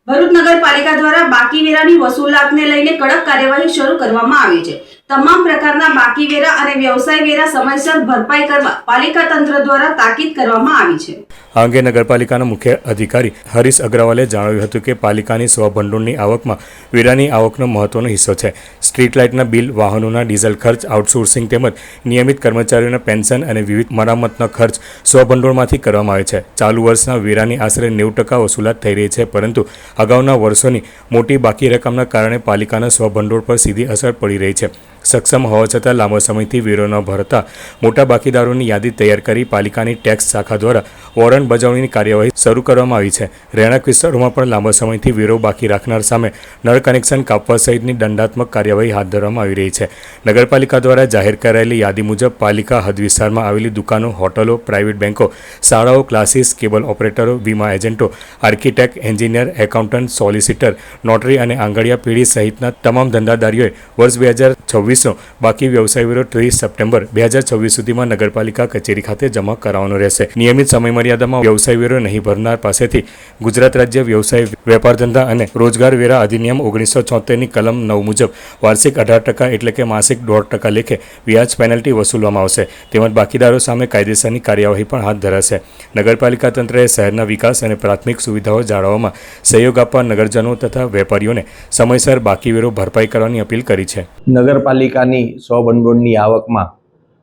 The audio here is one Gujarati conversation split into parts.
ભરૂચ નગરપાલિકા દ્વારા બાકી વેરાની વસૂલાતને લઈને કડક કાર્યવાહી શરૂ કરવામાં આવી છે। તમામ પ્રકારના બાકી વેરા અને વ્યવસાય વેરા સમયસર ભરપાઈ કરવા પાલિકા તંત્ર દ્વારા તાકીદ કરવામાં આવી છે। આ અંગે નગરપાલિકાના મુખ્ય અધિકારી હરીશ અગ્રવાલે જણાવ્યું હતું કે પાલિકાની સ્વભંડોળની આવકમાં વેરાની આવકનો મહત્વનો હિસ્સો છે। સ્ટ્રીટ લાઇટના બિલ, વાહનોના ડીઝલ ખર્ચ, આઉટસોર્સિંગ તેમજ નિયમિત કર્મચારીઓના પેન્શન અને વિવિધ મરામતનો ખર્ચ સ્વભંડોળમાંથી કરવામાં આવે છે। ચાલુ વર્ષના વેરાની આશરે 90% વસૂલાત થઈ રહી છે, પરંતુ અગાઉના વર્ષોની મોટી બાકી રકમના કારણે પાલિકાના સ્વભંડોળ પર સીધી અસર પડી રહી છે। સક્ષમ હોવા છતાં લાંબા સમયથી વેરો ન ભરતા મોટા બાકીદારોની યાદી તૈયાર કરી પાલિકાની ટેક્સ શાખા દ્વારા વોરંટ બજાવણીની કાર્યવાહી શરૂ કરવામાં આવી છે। રહેણાંક વિસ્તારોમાં પણ લાંબા સમયથી વેરો બાકી રાખનાર સામે નળ કનેક્શન કાપવા સહિતની દંડાત્મક કાર્યવાહી હાથ ધરવામાં આવી રહી છે। નગરપાલિકા દ્વારા જાહેર કરાયેલી યાદી મુજબ પાલિકા હદ વિસ્તારમાં આવેલી દુકાનો, હોટલો, પ્રાઇવેટ બેંકો, શાળાઓ, ક્લાસીસ, કેબલ ઓપરેટરો, વીમા એજન્ટો, architect, engineer, accountant, solicitor, notary અને આંગળીયા પેઢી સહિતના તમામ ધંધાદારીઓએ વર્ષ 2026નો બાકી વ્યવસાય વેરો 30 સપ્ટેમ્બર 2026 સુધીમાં નગરપાલિકા કચેરી ખાતે જમા કરાવવાનો રહેશે। નિયમિત સમયમર્યાદામાં વ્યવસાય વેરો નહીં ભરનાર પાસેથી ગુજરાત રાજ્ય વ્યવસાય, વેપાર ધંધા અને રોજગાર વેરા અધિનિયમ 1974ની કલમ 9 મુજબ વાર્ષિક 18% એટલે કે માસિક 1.5% લેખે વ્યાજ પેનલ્ટી વસૂલવામાં આવશે। તેમજ બાકીદારો સામે કાયદેસરની કાર્યવાહી પણ હાથ ધરાશે। નગરપાલિકા તંત્રએ શહેરના વિકાસ અને પ્રાથમિક સુવિધાઓ જાળવવામાં સહયોગ આપવા નગરજનો તથા વેપારીઓને સમયસર બાકી વેરો ભરપાઈ કરવાની અપીલ કરી છે। નગરપાલિકાની સ્વભંડોળની આવકમાં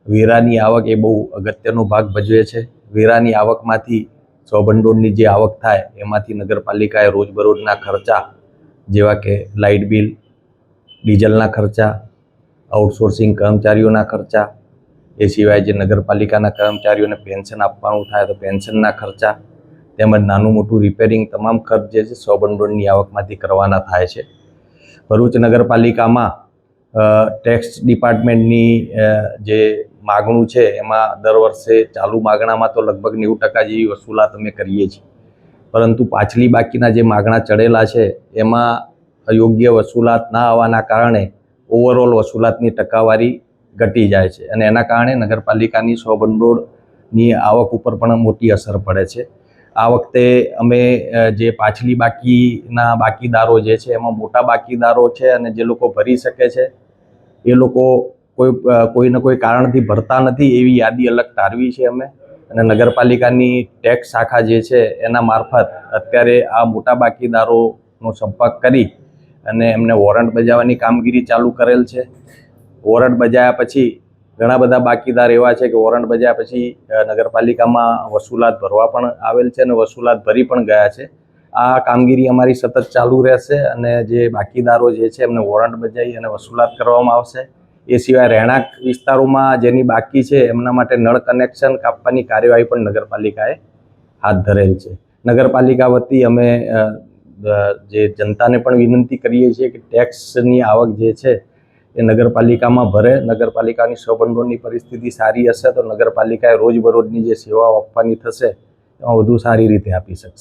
વેરાની આવક એ બહુ અગત્યનો ભાગ ભજવે છે। વેરાની આવકમાંથી સ્વભંડોળની જે આવક થાય એમાંથી નગરપાલિકાએ રોજબરોજના ખર્ચા જેવા કે લાઇટ બિલ, ડીઝલના ખર્ચા, આઉટસોર્સિંગ કર્મચારીઓના ખર્ચા, એ સિવાય જે નગરપાલિકાના કર્મચારીઓને પેન્શન આપવાનું થાય તો પેન્શનના ખર્ચા, તેમજ નાનું મોટું રિપેરિંગ તમામ ખર્ચ જે છે સ્વભંડોળની આવકમાંથી કરવાના થાય છે। ભરૂચ નગરપાલિકામાં ટેક્સ ડિપાર્ટમેન્ટની જે માગણું છે એમાં દર વર્ષે ચાલુ માગણામાં તો લગભગ 90% જેવી વસૂલાત અમે કરીએ છીએ, પરંતુ પાછલી બાકીના જે માગણા ચડેલા છે એમાં અયોગ્ય વસૂલાત ના આવવાના કારણે ઓવરઓલ વસૂલાતની ટકાવારી ઘટી જાય છે અને એના કારણે નગરપાલિકાની સ્વભંડોળની આવક ઉપર પણ મોટી અસર પડે છે। આ વખતે અમે જે પાછલી બાકીના બાકીદારો જે છે એમાં મોટા બાકીદારો છે અને જે લોકો ભરી શકે છે એ લોકો કોઈને કોઈ કારણથી ભરતા નથી એવી યાદી અલગ તારવી છે અમે, અને નગરપાલિકાની ટેક્સ શાખા જે છે એના મારફત અત્યારે આ મોટા બાકીદારોનો સંપર્ક કરી અને એમને વોરંટ બજાવવાની કામગીરી ચાલુ કરેલ છે। વોરંટ બજાવ્યા પછી ઘણા બધા બાકીદાર એવા છે કે વોરંટ બજાવ્યા પછી નગરપાલિકામાં વસૂલાત ભરવા પણ આવેલ છે અને વસૂલાત ભરી પણ ગયા છે। આ કામગીરી અમારી સતત ચાલુ રહેશે અને જે બાકીદારો જે છે એમને વોરંટ બજાવી અને વસૂલાત કરવામાં આવશે। એ સિવાય રહેણાંક વિસ્તારોમાં જેની બાકી છે એમના માટે નળ કનેક્શન કાપવાની કાર્યવાહી પણ નગરપાલિકાએ હાથ ધરેલ છે। નગરપાલિકા વતી અમે જે જનતાને પણ વિનંતી કરીએ છીએ કે ટેક્સની આવક જે છે એ નગરપાલિકામાં ભરે। નગરપાલિકાની સ્વભંડોળની પરિસ્થિતિ સારી હશે તો નગરપાલિકાએ રોજબરોજની જે સેવાઓ આપવાની થશે એમાં વધુ સારી રીતે આપી શકશે।